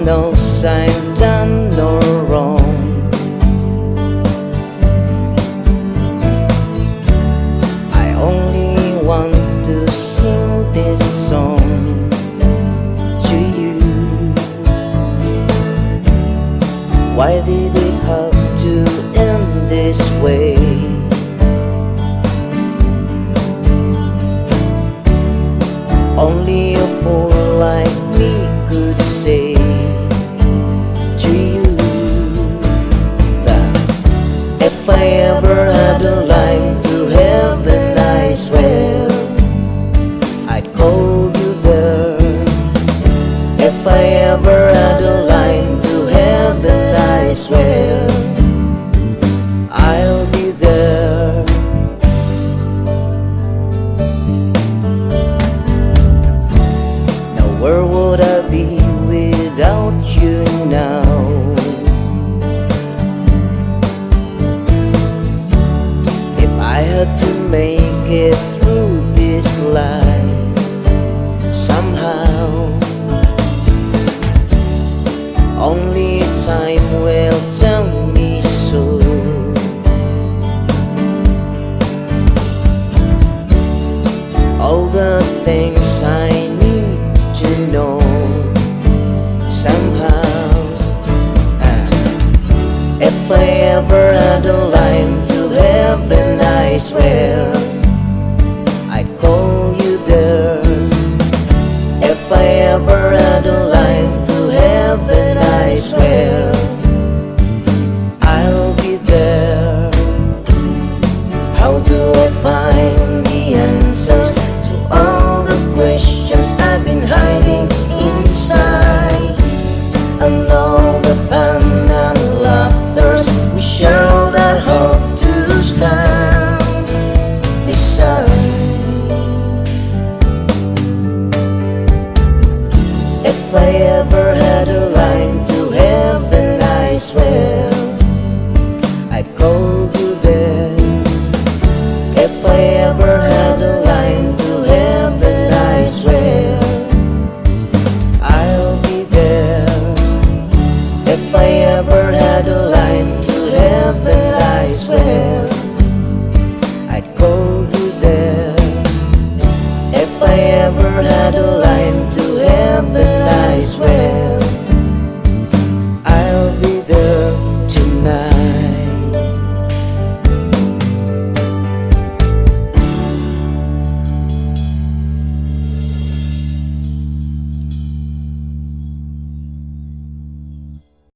knows I've done no wrong. I only want to sing this song to you. Why did it have to end this way? Only a fool like me could say to you that if I ever had a line to heaven, I swear I'd call you there. If I ever had a line to heaven, I swear I'll be there. Now where would I be without you now? If I had to make it through this life somehow, only time will tell me so. All the things I need to know somehow. If I ever had a line to heaven, I swear